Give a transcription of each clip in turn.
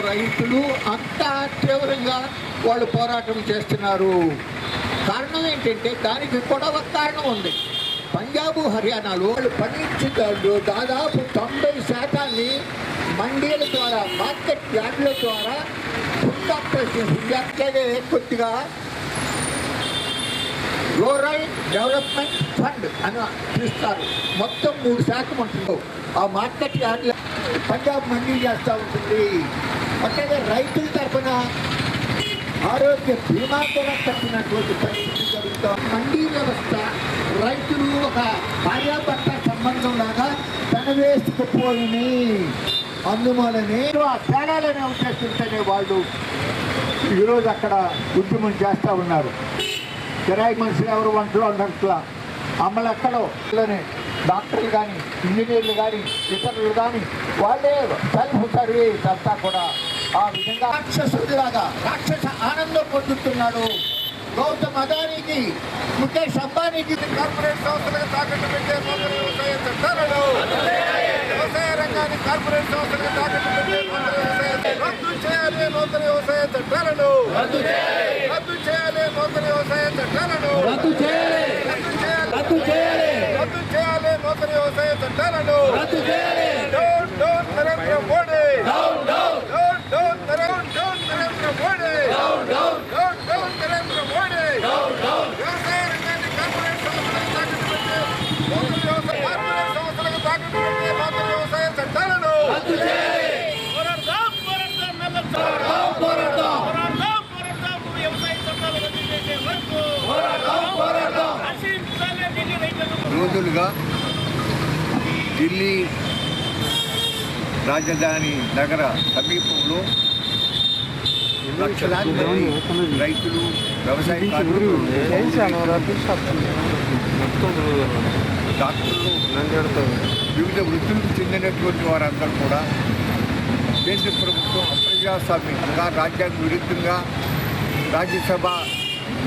రైతులు అంత తీవ్రంగా వాళ్ళు పోరాటం చేస్తున్నారు. కారణం ఏంటంటే దానికి కూడా ఒక కారణం ఉంది. పంజాబ్ హర్యానాలో వాళ్ళు పండించిన దాదాపు 90% మండీల ద్వారా, మార్కెట్ యార్డుల ద్వారా ఫుడ్ ఆపరేషన్ అట్లాగే కొద్దిగా రూరల్ డెవలప్మెంట్ ఫండ్ అని పిలుస్తారు. మొత్తం 3% ఉంటుంది. ఆ మార్కెట్ యార్డుల పంజాబ్ మండీ చేస్తూ ఉంటుంది. అట్లాగే రైతుల తరఫున ఆరోగ్య బీమా కూడా కట్టినటువంటి పరిస్థితి జరుగుతాం. మండీ వ్యవస్థ రైతులు ఒక భార్యాభర్త సంబంధం లాగా తనవేసుకుపోయి అందువలనే ఆ తేడాలనే ఉద్దేశించనే వాళ్ళు ఈరోజు అక్కడ ఉద్యమం చేస్తూ ఉన్నారు. కిరాయి మనుషులు ఎవరు వంటలు అన్నట్ల అమ్మలు ఎక్కడో డాక్టర్లు కానీ, ఇంజనీర్లు కానీ, ఇతరులు కానీ వాళ్ళే సెల్ఫ్ సర్వీస్ అంతా కూడా ఆ విధంగా రాక్షసుడిలాగా రాక్షస ఆనందం పొందుతున్నాడు. గౌతమ్ అదానీకి, ముఖేష్ అంబానీకి కార్పొరేట్ సంస్థలకు తాకట్టు పెట్టే నూతన వ్యవసాయ చట్టాలను, వ్యవసాయ రంగాన్ని కార్పొరేట్ సంస్థలకు తాకట్టు పెట్టే నూతన వ్యవసాయ రద్దు చేయాలి. నూతన వ్యవసాయ చట్టాలను రద్దు చేయాలి. నూతన వ్యవసాయ చట్టాలను రద్దు చేయాలి. నూతన వ్యవసాయ చట్టాలను రద్దు చేయాలి. Down Narendra Modi, down Narendra Modi, down Narendra Modi. వ్యవసాయ రంగాన్ని కార్పొరేట్ సంస్థలకు తాకట్టు పెట్టే కార్పొరేట్ సంస్థలకు తాకట్టు పెట్టే నూతన వ్యవసాయ చట్టాలను రద్దు చేయాలి. రోజులుగా ఢిల్లీ రాజధాని నగర సమీపంలో లక్షలాది మంది రైతులు, వ్యవసాయ కార్మికులు, డాక్టర్లు, వివిధ వృత్తులకు చెందినటువంటి వారందరూ కూడా కేంద్ర ప్రభుత్వం అప్రజాస్వామ్యంగా, రాజ్యాంగ విరుద్ధంగా, రాజ్యసభ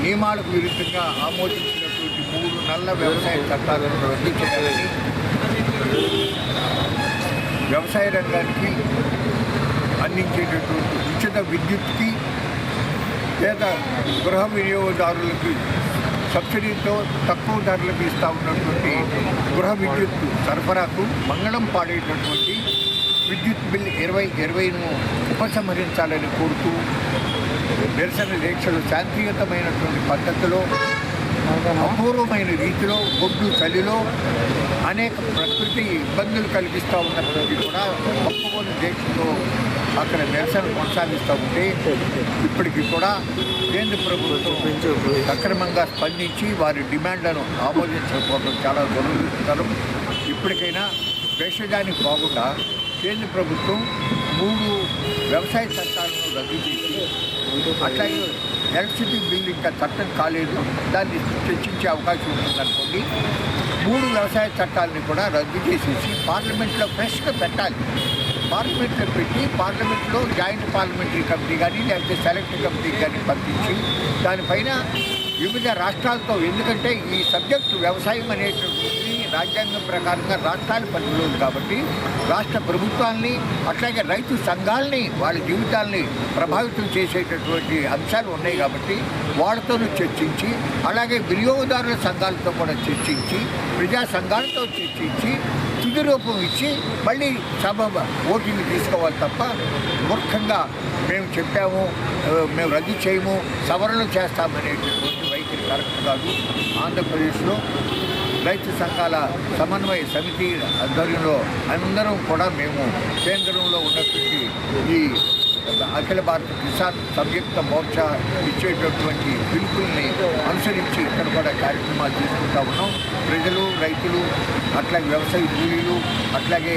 నియమాలకు విరుద్ధంగా ఆమోదించినటువంటి 3 నల్ల వ్యవసాయ చట్టాలను రద్దు చేయాలని, వ్యవసాయ రంగానికి అందించేటటువంటి ఉచిత విద్యుత్కి, పేద గృహ వినియోగదారులకి సబ్సిడీతో తక్కువ ధరలకు ఇస్తూ ఉన్నటువంటి గృహ విద్యుత్ సరఫరాకు మంగళం పాడేటటువంటి విద్యుత్ బిల్ 2020ను ఉపసంహరించాలని కోరుతూ నిరసన దీక్షలు శాంతియుతమైనటువంటి పద్ధతిలో, అపూర్వమైన రీతిలో, ఒడ్డు చలిలో అనేక ప్రకృతి ఇబ్బందులు కలిగిస్తూ ఉన్నప్పటికీ కూడా ఒప్పుకోని దీక్షతో అక్కడ నిరసన కొనసాగిస్తూ ఉంటే ఇప్పటికీ కూడా కేంద్ర ప్రభుత్వం సక్రమంగా స్పందించి వారి డిమాండ్లను ఆమోదించకపోవడం చాలా దురదృష్టకరం. ఇప్పటికైనా భేషజానికి పోకుండా కేంద్ర ప్రభుత్వం 3 వ్యవసాయ చట్టాలను రద్దు చేసి, అట్లాగే ఎలక్ట్రిసిటీ బిల్ ఇంకా చట్టం కాలేదు, దాన్ని చర్చించే అవకాశం ఉంటుందనుకోండి. 3 వ్యవసాయ చట్టాలని కూడా రద్దు చేసేసి పార్లమెంట్లో ఫ్రెష్గా పెట్టాలి. పార్లమెంట్లో పెట్టి పార్లమెంట్లో జాయింట్ పార్లమెంటరీ కమిటీ కానీ లేకపోతే సెలెక్ట్ కమిటీ కానీ పంపించి దానిపైన వివిధ రాష్ట్రాలతో, ఎందుకంటే ఈ సబ్జెక్టు వ్యవసాయం అనేటువంటిది రాజ్యాంగం ప్రకారంగా రాష్ట్రాల పరిధిలో ఉంది కాబట్టి రాష్ట్ర ప్రభుత్వాల్ని అట్లాగే రైతు సంఘాలని వాళ్ళ జీవితాల్ని ప్రభావితం చేసేటటువంటి అంశాలు ఉన్నాయి కాబట్టి వాళ్ళతోనూ చర్చించి, అలాగే వినియోగదారుల సంఘాలతో కూడా చర్చించి, ప్రజా సంఘాలతో చర్చించి తుది రూపం ఇచ్చి మళ్ళీ సభ ఓటింగ్ తీసుకోవాలి తప్ప మూర్ఖంగా మేము చెప్పాము, మేము రద్దు చేయము, సవరణలు చేస్తామనేటటువంటి వైఖరి కరెక్ట్ కాదు. ఆంధ్రప్రదేశ్లో రైతు సంఘాల సమన్వయ సమితి ఆధ్వర్యంలో అందరం కూడా మేము కేంద్రంలో ఉన్నటువంటి ఈ అఖిల భారత కిసాన్ సంయుక్త మోర్చా ఇచ్చేటటువంటి పిలుపుల్ని అనుసరించి ఇక్కడ కూడా కార్యక్రమాలు తీసుకుంటా ఉన్నాం. ప్రజలు, రైతులు, అట్లాగే వ్యవసాయ కూలీలు, అట్లాగే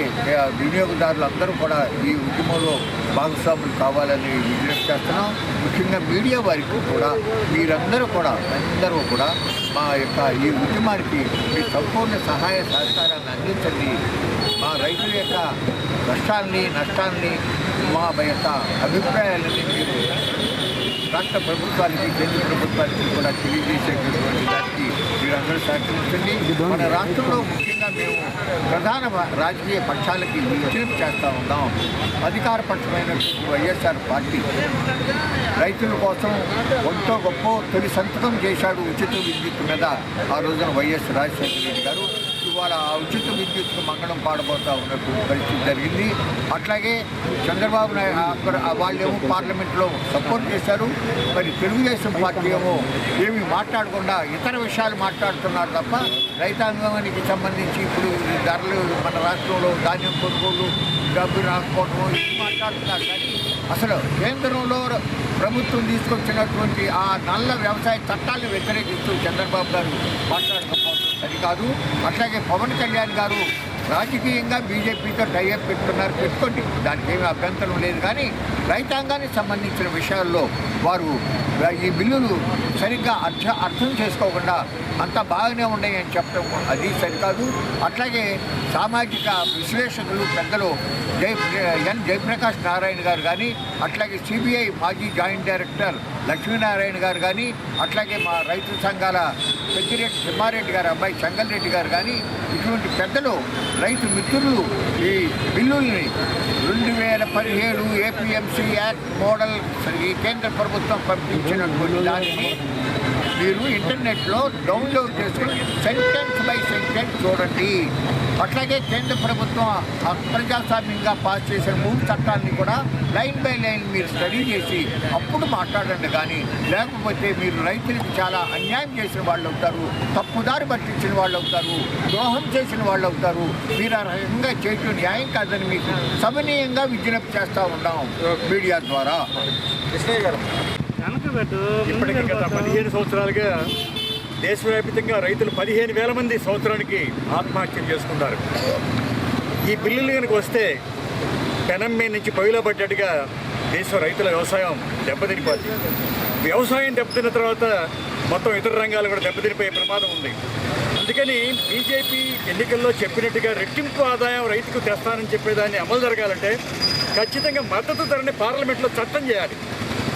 వినియోగదారులు అందరూ కూడా ఈ ఉద్యమంలో భాగస్వాములు కావాలని విజ్ఞప్తి చేస్తున్నాం. ముఖ్యంగా మీడియా వారికి కూడా మీరందరూ కూడా మా యొక్క ఈ ఉద్యమానికి మీ సంపూర్ణ సహాయ సహకారాన్ని అందించండి. మా రైతుల యొక్క కష్టాలని, నష్టాలని, మా యొక్క అభిప్రాయాలని మీరు రాష్ట్ర ప్రభుత్వానికి కేంద్ర ప్రభుత్వానికి కూడా తెలియజేసేటటువంటి దానికి మీరందరూ సహకరించండి. మన రాష్ట్రంలో ముఖ్యంగా మేము ప్రధాన రాజకీయ పక్షాలకి విజ్ఞప్తి చేస్తూ ఉన్నాం. అధికార పక్షమైనటువంటి వైఎస్ఆర్ పార్టీ రైతుల కోసం ఒంటో గొప్ప తొలి సంతకం చేశాడు ఉచిత విద్యుత్ మీద ఆ రోజున వైఎస్ రాజశేఖర రెడ్డి గారు. ఇవాళ ఆ ఉచిత విద్యుత్కు మంగళం పాడబోతూ ఉన్నటువంటి పరిస్థితి జరిగింది. అట్లాగే చంద్రబాబు నాయుడు వాళ్ళేమో పార్లమెంట్లో సపోర్ట్ చేశారు. మరి తెలుగుదేశం పార్టీ ఏమో ఏమి మాట్లాడకుండా ఇతర విషయాలు మాట్లాడుతున్నారు తప్ప రైతాంగానికి సంబంధించి ఇప్పుడు ధరలు మన రాష్ట్రంలో ధాన్యం కొనుగోలు డబ్బు రాకపోవడం ఇది మాట్లాడుతున్నారు. కానీ అసలు కేంద్రంలో ప్రభుత్వం తీసుకొచ్చినటువంటి ఆ నల్ల వ్యవసాయ చట్టాలను వ్యతిరేకిస్తూ చంద్రబాబు గారు మాట్లాడకపోవడం సరికాదు. అట్లాగే పవన్ కళ్యాణ్ గారు రాజకీయంగా బీజేపీతో టైఅప్ పెట్టుకోండి, దానికి ఏమీ అభ్యంతరం లేదు. కానీ రైతాంగానికి సంబంధించిన విషయాల్లో వారు ఈ బిల్లులు సరిగ్గా అర్థం చేసుకోకుండా అంతా బాగానే ఉన్నాయి అని చెప్పడం అది సరికాదు. అట్లాగే సామాజిక విశ్లేషకులు పెద్దలు ఎన్ జయప్రకాష్ నారాయణ గారు కానీ, అట్లాగే సిబిఐ మాజీ జాయింట్ డైరెక్టర్ లక్ష్మీనారాయణ గారు కానీ, అట్లాగే మా రైతు సంఘాల పెద్దిరెడ్డి సింహారెడ్డి గారు అబ్బాయి చెంగల్రెడ్డి గారు కానీ, ఇటువంటి పెద్దలు రైతు మిత్రులు ఈ బిల్లుల్ని 2017 ఏపీఎంసీ యాక్ట్ మోడల్ ఈ కేంద్ర ప్రభుత్వం పంపించినటువంటి దానిని మీరు ఇంటర్నెట్లో డౌన్లోడ్ చేసుకుని సెంటెన్స్ బై సెంటెన్స్ చూడండి. అట్లాగే కేంద్ర ప్రభుత్వం ప్రజాస్వామ్యంగా పాస్ చేసిన 3 చట్టాలని కూడా లైన్ బై లైన్ మీరు స్టడీ చేసి అప్పుడు మాట్లాడండి. కానీ లేకపోతే మీరు రైతులకు చాలా అన్యాయం చేసిన వాళ్ళు అవుతారు, తప్పుదారి పట్టించిన వాళ్ళు అవుతారు, ద్రోహం చేసిన వాళ్ళు అవుతారు. మీరు ఆ రకంగా చేయటం న్యాయం కాదని మీకు సమనీయంగా విజ్ఞప్తి చేస్తూ ఉన్నాం మీడియా ద్వారా. ఇప్పటికీ గత 15 సంవత్సరాలుగా దేశవ్యాప్తంగా రైతులు 15,000 మంది సంవత్సరానికి ఆత్మహత్యలు చేసుకున్నారు. ఈ బిల్లులు కనుక వస్తే పెనం మీద నుంచి పొయ్యిలో పడ్డట్టుగా దేశ రైతుల వ్యవసాయం దెబ్బతినిపోతుంది. వ్యవసాయం దెబ్బతిన్న తర్వాత మొత్తం ఇతర రంగాలు కూడా దెబ్బతినిపోయే ప్రమాదం ఉంది. అందుకని బీజేపీ ఎన్నికల్లో చెప్పినట్టుగా రెట్టింపు ఆదాయం రైతుకు తెస్తానని చెప్పేదాన్ని అమలు జరగాలంటే ఖచ్చితంగా మద్దతు ధరని పార్లమెంట్లో చట్టం చేయాలి.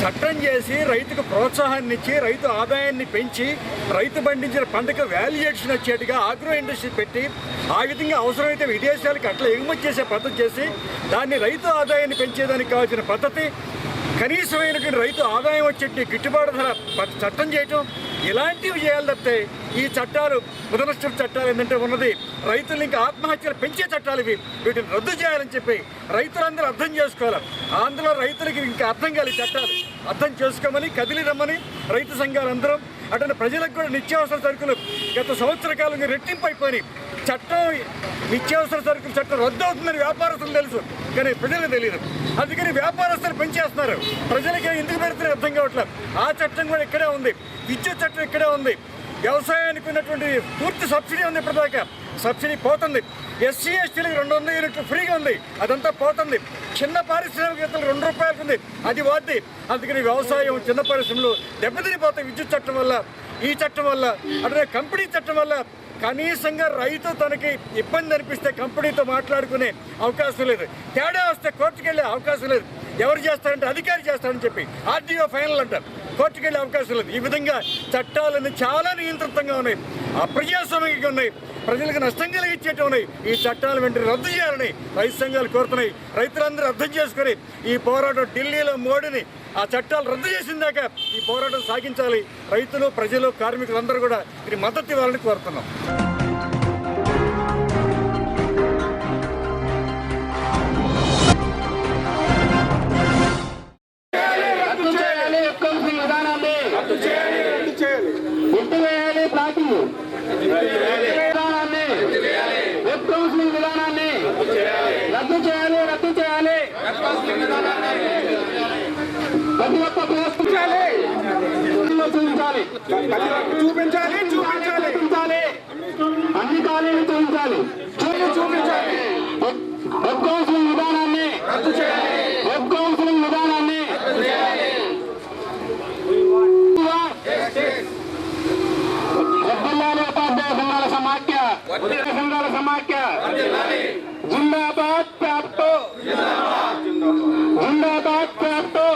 చట్టం చేసి రైతుకు ప్రోత్సాహాన్ని ఇచ్చి రైతు ఆదాయాన్ని పెంచి రైతు పండించిన పంటకు వాల్యుయేషన్ వచ్చేట్టుగా ఆగ్రో ఇండస్ట్రీ పెట్టి ఆ విధంగా అవసరమైతే విదేశాలకు అట్లా ఎగుమతి చేసే పద్ధతి చేసి దాన్ని రైతు ఆదాయాన్ని పెంచేదానికి కావాల్సిన పద్ధతి, కనీసమైనటువంటి రైతు ఆదాయం వచ్చేటి గిట్టుబాటు ధర చట్టం చేయటం, ఇలాంటివి చేయాలి తప్పితే ఈ చట్టాలు ముదనష్టం చట్టాలు ఏంటంటే ఉన్నది రైతులు ఇంకా ఆత్మహత్యలు పెంచే చట్టాలు ఇవి, వీటిని రద్దు చేయాలని చెప్పి రైతులందరూ అర్థం చేసుకోవాలి. అందులో రైతులకి ఇంకా అర్థం కాలి చట్టాలు అర్థం చేసుకోమని కదిలి రమ్మని రైతు సంఘాలందరం అటు ప్రజలకు కూడా నిత్యావసర సరుకులు గత సంవత్సర కాలంగా రెట్టింపు అయిపోయి చట్టం నిత్యావసర సరుకుల చట్టం రద్దు అవుతుందని వ్యాపారస్తులు తెలుసు, కానీ ప్రజలకు తెలియదు. అందుకని వ్యాపారస్తులు పెంచేస్తున్నారు, ప్రజలకి ఎందుకు పెడుతున్నారు అర్థం కావట్లేదు. ఆ చట్టం కూడా ఇక్కడే ఉంది, విద్యుత్ చట్టం ఇక్కడే ఉంది, వ్యవసాయానికి ఉన్నటువంటి పూర్తి సబ్సిడీ ఉంది. ఇప్పటిదాకా సబ్సిడీ పోతుంది. ఎస్సీ ఎస్టీలకు 200 యూనిట్లు ఫ్రీగా ఉంది, అదంతా పోతుంది. చిన్న పారిశ్రామికవేత్తలు 2 రూపాయలకు ఉంది, అది పోద్ది. అందుకని వ్యవసాయం చిన్న పరిశ్రమలు దెబ్బతినిపోతాయి విద్యుత్ చట్టం వల్ల, ఈ చట్టం వల్ల. అట్లనే కంపెనీ చట్టం వల్ల కనీసంగా రైతు తనకి ఇబ్బంది అనిపిస్తే కంపెనీతో మాట్లాడుకునే అవకాశం లేదు, తేడా వస్తే కోర్టుకు వెళ్ళే అవకాశం లేదు. ఎవరు చేస్తారంటే అధికారి చేస్తారని చెప్పి ఆర్డీఓ ఫైనల్ అంటారు, కోర్టుకు వెళ్ళే అవకాశం లేదు. ఈ విధంగా చట్టాలన్నీ చాలా నియంత్రితంగా ఉన్నాయి, అప్రజాస్వామికంగా ఉన్నాయి, ప్రజలకు నష్టం కలిగించేట్టు ఉన్నాయి. ఈ చట్టాలు వెంటనే రద్దు చేయాలని రైతు సంఘాలు కోరుతున్నాయి. రైతులందరూ అర్థం చేసుకుని ఈ పోరాటం ఢిల్లీలో మోడీని ఆ చట్టాలు రద్దు చేసిందాక ఈ పోరాటం సాగించాలి. రైతులు, ప్రజలు, కార్మికులందరూ కూడా ఇది మద్దతు ఇవ్వాలని కోరుతున్నాం. ప్రతి ఒక్క చూపించాలి అన్ని ఖాళీలు చూపించాలి వెబ్ కౌన్సిలింగ్ విధానాన్ని జిల్లాలో ఉపాధ్యాయ సంఘాల సమాఖ్య జిందాబాద్ ప్రాప్తో జిందాబాద్ ప్రాప్తో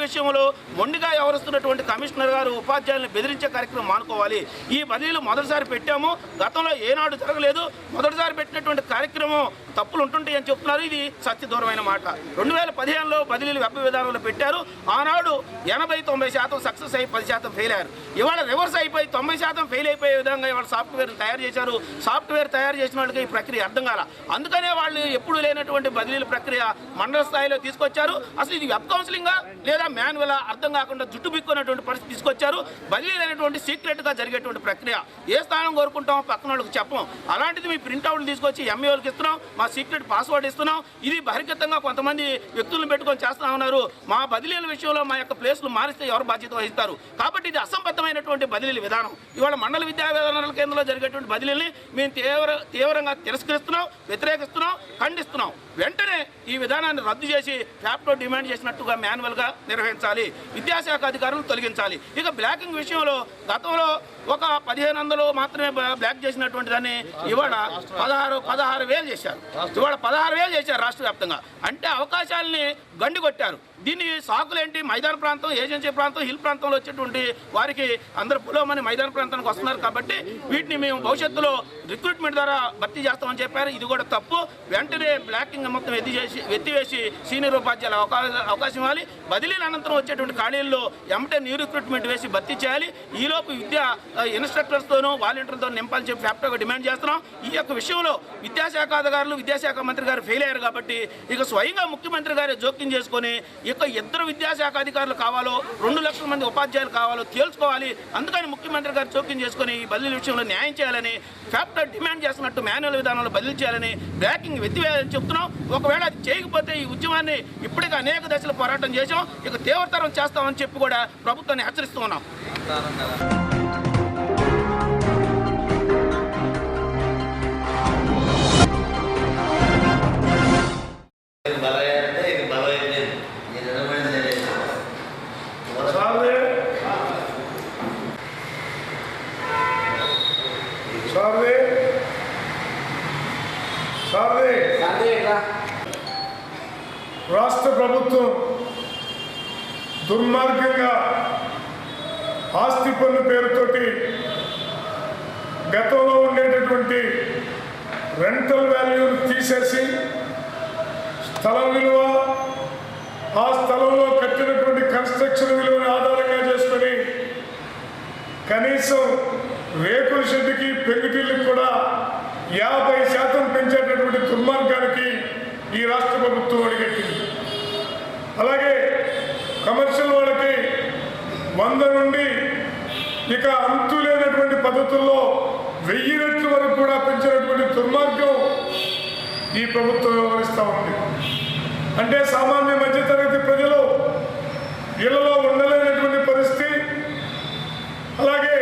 విషయంలో మొండిగా వ్యవహరిస్తున్నటువంటి కమిషనర్ గారు ఉపాధ్యాయులను బెదిరించే కార్యక్రమం మానుకోవాలి. ఈ బదిలీలు మొదటిసారి పెట్టాము, గతంలో ఏనాడు జరగలేదు. మొదటిసారి పెట్టినటువంటి కార్యక్రమం తప్పులు ఉంటుంటాయి అని చెప్తున్నారు. ఇది సత్యదూరమైన మాట. 2015లో బదిలీలు వెబ్ విధానంలో పెట్టారు. ఆనాడు 80-90% సక్సెస్ అయ్యి 10% ఫెయిల్ అయ్యారు. ఇవాళ రివర్స్ అయిపోయి 90% ఫెయిల్ అయిపోయే విధంగా ఇవాళ సాఫ్ట్వేర్ తయారు చేశారు. సాఫ్ట్వేర్ తయారు చేసిన వాళ్ళకి ఈ ప్రక్రియ అర్థం కాల. అందుకనే వాళ్ళు ఎప్పుడు లేనటువంటి బదిలీల ప్రక్రియ మండల స్థాయిలో తీసుకొచ్చారు. అసలు ఇది వెబ్ కౌన్సిలింగా లేదా మాన్యువల్ అర్థం కాకుండా జుట్టు బిక్కున్నటువంటి పరిస్థితి తీసుకొచ్చారు. బదిలీ అనేటువంటి సీక్రెట్గా జరిగేటువంటి ప్రక్రియ. ఏ స్థానం కోరుకుంటామో పక్కన వాళ్ళకి చెప్పం. అలాంటిది మీ ప్రింట్అవుట్లు తీసుకొచ్చి ఎంఈఓలకు ఇస్తున్నాం, మా సీక్రెట్ పాస్వర్డ్ ఇస్తున్నాం. ఇది బహిర్గతంగా కొంతమంది వ్యక్తులను పెట్టుకొని చేస్తా ఉన్నారు. మా బదిలీల విషయంలో మా యొక్క ప్లేస్లు మారిస్తే ఎవరు బాధ్యత వహిస్తారు? కాబట్టి ఇది అసంబద్ధమైనటువంటి బదిలీల విధానం. ఇవాళ మండల విద్యా విధానాల కేంద్రంలో జరిగేటువంటి బదిలీని మేము తీవ్రంగా తిరస్కరిస్తున్నాం, వ్యతిరేకిస్తున్నాం, ఖండిస్తున్నాం. వెంటనే ఈ విధానాన్ని రద్దు చేసి ఫ్యాప్టో డిమాండ్ చేసినట్టుగా మాన్యువల్గా నిర్వహించాలి. విద్యాశాఖ అధికారులను తొలగించాలి. ఇక బ్లాకింగ్ విషయంలో గతంలో ఒక 1500 మాత్రమే బ్లాక్ చేసినటువంటి దాన్ని ఇవాళ 16,000 చేశారు. ఇవాళ 16,000 చేశారు రాష్ట్ర వ్యాప్తంగా. అంటే అవకాశాలని గండి కొట్టారు. దీన్ని సాకులేంటి? మైదాన ప్రాంతం, ఏజెన్సీ ప్రాంతం, హిల్ ప్రాంతంలో వచ్చేటువంటి వారికి అందరూ పులోమని మైదాన ప్రాంతానికి వస్తున్నారు. కాబట్టి వీటిని మేము భవిష్యత్తులో రిక్రూట్మెంట్ ద్వారా భర్తీ చేస్తామని చెప్పారు. ఇది కూడా తప్పు. వెంటనే బ్లాకింగ్ మొత్తం ఎత్తివేసి సీనియర్ ఉపాధ్యాయుల అవకాశం ఇవ్వాలి. బదిలీల అనంతరం వచ్చేటువంటి ఖాళీల్లో ఎమ్మటే న్యూ రిక్రూట్మెంట్ వేసి భర్తీ చేయాలి. ఈలోపు విద్యా ఇన్స్ట్రక్టర్స్తోనూ వాలంటీర్లతో నింపాలని చెప్పి ఫ్యాప్టోగా డిమాండ్ చేస్తున్నాం. ఈ యొక్క విషయంలో విద్యాశాఖ అధికారులు, విద్యాశాఖ మంత్రి గారు ఫెయిల్ అయ్యారు. కాబట్టి ఇక స్వయంగా ముఖ్యమంత్రి గారే జోక్యం చేసుకొని ఇక ఇద్దరు విద్యాశాఖ అధికారులు కావాలో 2 లక్షల మంది ఉపాధ్యాయులు కావాలో తేల్చుకోవాలి. అందుకని ముఖ్యమంత్రి గారు జోక్యం చేసుకొని ఈ బదిలీ విషయంలో న్యాయం చేయాలని, ఫ్యాప్టో డిమాండ్ చేస్తున్నట్టు మాన్యువల్ విధానంలో బదిలీ చేయాలని, బ్లాకింగ్ ఎత్తివేయాలని చెప్తున్నాం. ఒకవేళ అది చేయకపోతే ఈ ఉద్యమాన్ని ఇప్పటికీ అనేక దశలు పోరాటం చేసాం, ఇక తీవ్రతరం చేస్తామని చెప్పి కూడా ప్రభుత్వాన్ని హెచ్చరిస్తూ ఉన్నాం. రాష్ట్ర ప్రభుత్వం దుర్మార్గంగా ఆస్తి పన్ను పేరుతోటి గతంలో ఉండేటటువంటి రెంటల్ వాల్యూను తీసేసి స్థలం విలువ, ఆ స్థలంలో కట్టినటువంటి కన్స్ట్రక్షన్ విలువను ఆధారంగా చేసుకొని కనీసం రేకుల షెడ్డుకి, పెంకుటిళ్ళకి కూడా 50% పెంచేటటువంటి దుర్మార్గానికి ఈ రాష్ట్ర ప్రభుత్వం అడిగట్టింది. అలాగే కమర్షియల్ వాళ్ళకి 100 నుండి ఇక అంతు లేనటువంటి పద్ధతుల్లో 1000 రెట్ల వరకు కూడా పెంచినటువంటి దుర్మార్గం ఈ ప్రభుత్వం వ్యవహరిస్తూ ఉంది. అంటే సామాన్య మధ్యతరగతి ప్రజలు ఇళ్లలో ఉండలేనటువంటి పరిస్థితి. అలాగే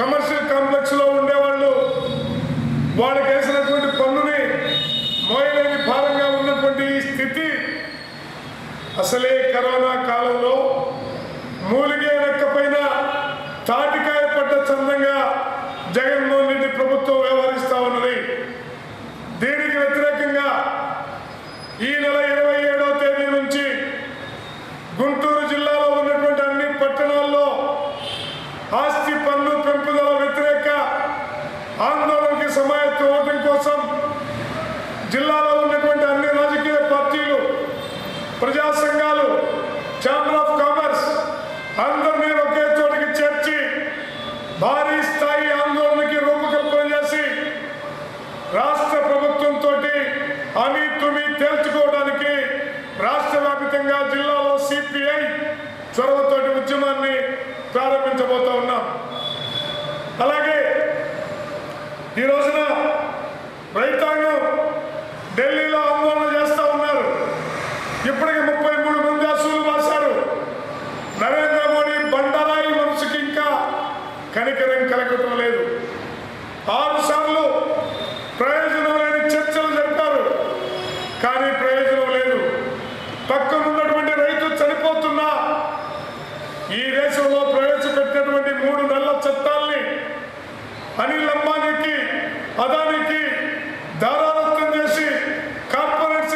కమర్షియల్ కాంప్లెక్స్లో ఉండేవాళ్ళు వాళ్ళకి వేసినటువంటి పన్నుని మోయలేని భారంగా ఉన్నటువంటి ఈ స్థితి అసలే కరోనా కాలంలో మూలిగే రెక్కపైన తాటికాయ పడ్డ చందంగా జగన్మోహన్ రెడ్డి ప్రభుత్వం వ్యవహరిస్తూ ఉన్నది. దీనికి వ్యతిరేకంగా ఈ నెల 27వ తేదీ నుంచి గుంటూరు జిల్లాలో ఉన్నటువంటి అన్ని పట్టణాల్లో ఆస్తి పన్ను పెంపుదల వ్యతిరేక ఆందోళనకి సమాయత్తం అవడం కోసం జిల్లాలో ఉన్నటువంటి అన్ని రాజకీయ పార్టీలు, ప్రజా సంఘాలు, ఛాంబర్ ఆఫ్ కామర్స్ అందరినీ ఒకే చోటికి చేర్చి భారీ స్థాయి ఆందోళనకి రూపకల్పన చేసి రాష్ట్ర ప్రభుత్వంతో అని తుమి తేల్చుకోవడానికి రాష్ట్ర వ్యాప్తంగా జిల్లాలో సిపిఐ చొరవతోటి ఉద్యమాన్ని ప్రారంభించబోతా ఉన్నాం. అలాగే ఈ రోజున రైతాంగం ఢిల్లీలో ఆందోళన చేస్తూ ఉన్నారు. ఇప్పటికి 33 మంది అసూలు వాసారు. నరేంద్ర మోడీ బండరాయి మనసుకి ఇంకా కనికరం కలగటం లేదు. 6 సార్లు ప్రయోజనం లేని చర్చలు జరిపారు, కానీ ప్రయోజనం లేదు. పక్కనున్నటువంటి రైతు చనిపోతున్నా ఈ దేశంలో ప్రవేశపెట్టినటువంటి 3 నెలల చట్టాల్ని అనిల్ అంబానీకి, అదానికి దారాదత్తం చేసి కార్పొరేట్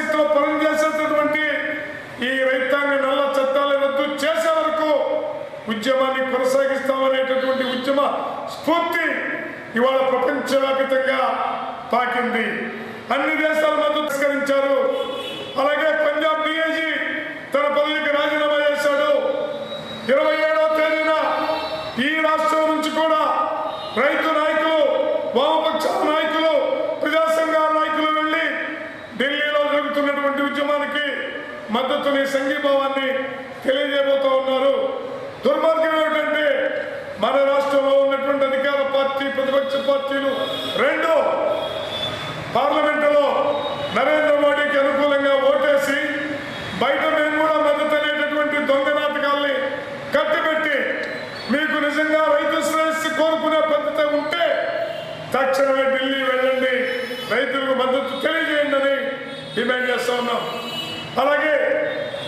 ఉద్యమాన్ని కొనసాగిస్తామనేటటువంటి ఉద్యమ స్ఫూర్తి ఇవాళ ప్రపంచవ్యాప్తంగా పాకింది. అన్ని దేశాల మద్దతు తిరస్కరించారు. అలాగే పంజాబ్ డిఐజీ తన పదవికి రాజీనామా చేశాడు. 27వ తేదీన ఈ రాష్ట్రం నుంచి కూడా రైతు నాయకులు, వామపక్షాల నాయకులు, ప్రజా సంఘాల నాయకులు వెళ్ళి ఢిల్లీలో జరుగుతున్నటువంటి ఉద్యమానికి మద్దతుని, సంఘీభావాన్ని తెలియజేయబోతూ ఉన్నారు. దుర్మార్గం ఏమిటంటే మన రాష్ట్రంలో ఉన్నటువంటి అధికార పార్టీ, ప్రతిపక్ష పార్టీలు రెండు పార్లమెంటులో నరేంద్ర మోడీకి అనుకూలంగా ఓటేసి బయట మేము కూడా మద్దతు అనేటటువంటి దొంగ నాటకాల్ని కట్టిపెట్టి మీకు నిజంగా రైతు శ్రేయస్సు కోరుకునే పద్ధతి ఉంటే తక్షణమే ఢిల్లీ వెళ్ళండి, రైతులకు మద్దతు తెలియజేయండి అని డిమాండ్ చేస్తా ఉన్నాం. అలాగే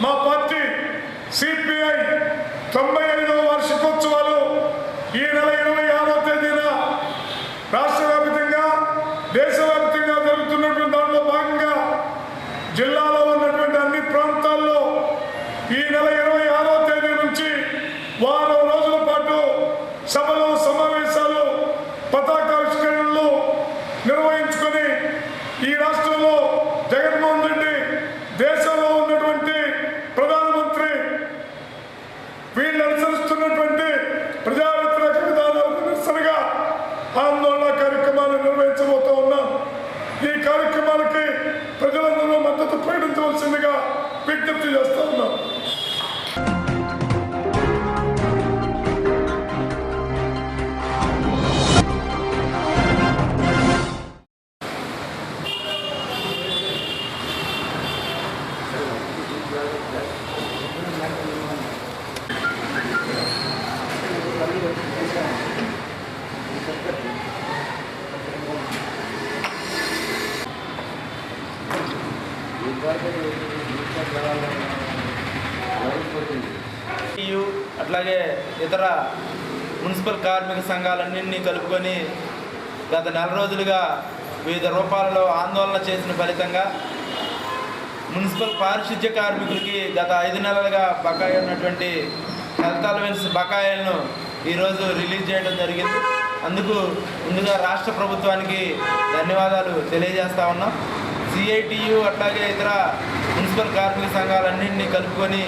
మా పార్టీ సిపిఐ 95వ వార్షికోత్సవాలు ఈ నెల 26వ తేదీన రాష్ట్ర వ్యాప్తంగా, దేశవ్యాప్తంగా జరుగుతున్నటువంటి దాంట్లో భాగంగా జిల్లాలో ఉన్నటువంటి అన్ని ప్రాంతాల్లో ఈ నెల 26వ తేదీ నుంచి వారం రోజుల పాటు సభలు, సమావేశాలు, పతాకావిష్కరణలు నిర్వహించుకొని ఈ రాష్ట్రంలో జగన్మోహన్ రెడ్డి, దేశంలో ఉన్నటువంటి ప్రధానమంత్రి వీళ్ళు అనుసరిస్తున్నటువంటి ప్రజా వ్యతిరేక విధానాలకు నిరసనగా ఆందోళన కార్యక్రమాలు నిర్వహించబోతూ ఉన్నాం. ఈ కార్యక్రమాలకి ప్రజలందరూ మద్దతు ప్రకటించవలసిందిగా విజ్ఞప్తి చేస్తూ ఉన్నాం. అట్లాగే ఇతర మున్సిపల్ కార్మిక సంఘాలన్నింటినీ కలుపుకొని గత నెల రోజులుగా వివిధ రూపాలలో ఆందోళన చేసిన ఫలితంగా మున్సిపల్ పారిశుద్ధ్య కార్మికులకి గత 5 నెలలుగా బకాయి ఉన్నటువంటి హెల్త్ అలవెన్స్ బకాయిలను ఈరోజు రిలీజ్ చేయడం జరిగింది. అందుకు ముందుగా రాష్ట్ర ప్రభుత్వానికి ధన్యవాదాలు తెలియజేస్తా ఉన్నాం. సిఐటియు అట్లాగే ఇతర మున్సిపల్ కార్మిక సంఘాలన్నింటినీ కలుపుకొని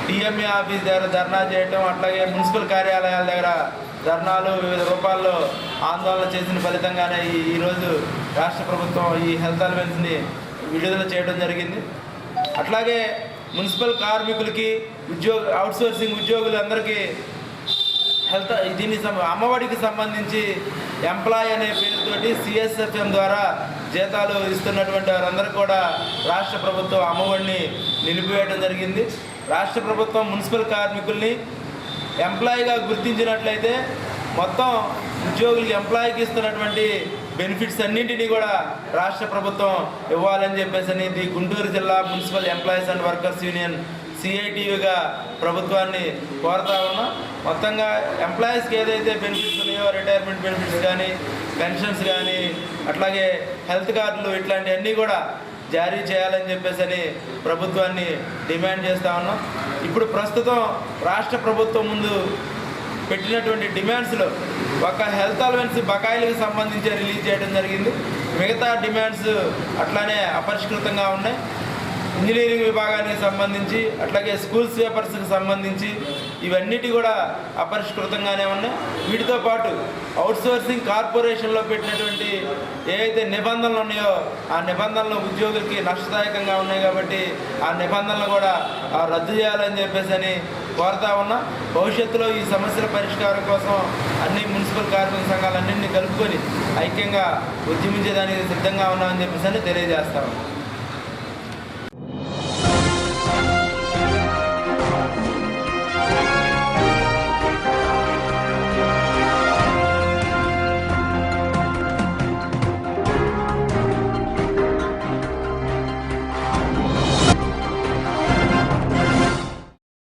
డిఎంఏ ఆఫీస్ దగ్గర ధర్నా చేయటం, అట్లాగే మున్సిపల్ కార్యాలయాల దగ్గర ధర్నాలు, వివిధ రూపాల్లో ఆందోళన చేసిన ఫలితంగానే ఈరోజు రాష్ట్ర ప్రభుత్వం ఈ హెల్త్ అలవెన్స్ని విడుదల చేయడం జరిగింది. అట్లాగే మున్సిపల్ కార్మికులకి, అవుట్సోర్సింగ్ ఉద్యోగులందరికీ దీని అమ్మఒడికి సంబంధించి ఎంప్లాయ్ అనే పేరుతోటి సిఎస్ఎఫ్ఎం ద్వారా జీతాలు ఇస్తున్నటువంటి వారందరూ కూడా రాష్ట్ర ప్రభుత్వం అమ్మఒడిని నిలిపివేయడం జరిగింది. రాష్ట్ర ప్రభుత్వం మున్సిపల్ కార్మికుల్ని ఎంప్లాయీగా గుర్తించినట్లయితే మొత్తం ఉద్యోగులకి, ఎంప్లాయీకి ఇస్తున్నటువంటి బెనిఫిట్స్ అన్నింటినీ కూడా రాష్ట్ర ప్రభుత్వం ఇవ్వాలని చెప్పేసి ది గుంటూరు జిల్లా municipal employees and workers union సిఐటియుగా ప్రభుత్వాన్ని కోరుతా ఉన్నాం. మొత్తంగా ఎంప్లాయీస్కి ఏదైతే బెనిఫిట్స్ ఉన్నాయో, రిటైర్మెంట్ బెనిఫిట్స్ కానీ, పెన్షన్స్ కానీ, అట్లాగే హెల్త్ కార్డులు, ఇట్లాంటివన్నీ కూడా జారీ చేయాలని చెప్పేసి ప్రభుత్వాన్ని డిమాండ్ చేస్తూ ఉన్నాం. ఇప్పుడు ప్రస్తుతం రాష్ట్ర ప్రభుత్వం ముందు పెట్టినటువంటి డిమాండ్స్లో ఒక హెల్త్ అలవెన్స్ బకాయిలకు సంబంధించి రిలీజ్ చేయడం జరిగింది. మిగతా డిమాండ్స్ అట్లానే అపరిష్కృతంగా ఉన్నాయి. ఇంజనీరింగ్ విభాగానికి సంబంధించి, అట్లాగే స్కూల్ స్వీపర్స్కి సంబంధించి ఇవన్నిటి కూడా అపరిష్కృతంగానే ఉన్నాయి. వీటితో పాటు అవుట్సోర్సింగ్ కార్పొరేషన్లో పెట్టినటువంటి ఏవైతే నిబంధనలు ఉన్నాయో ఆ నిబంధనలు ఉద్యోగులకి నష్టదాయకంగా ఉన్నాయి కాబట్టి ఆ నిబంధనలు కూడా రద్దు చేయాలని చెప్పేసి కోరుతా ఉన్నా. భవిష్యత్తులో ఈ సమస్యల పరిష్కారం కోసం అన్ని మున్సిపల్ కార్మిక సంఘాలన్నింటినీ కలుపుకొని ఐక్యంగా ఉద్యమించేదానికి సిద్ధంగా ఉన్నామని చెప్పేసి తెలియజేస్తాము.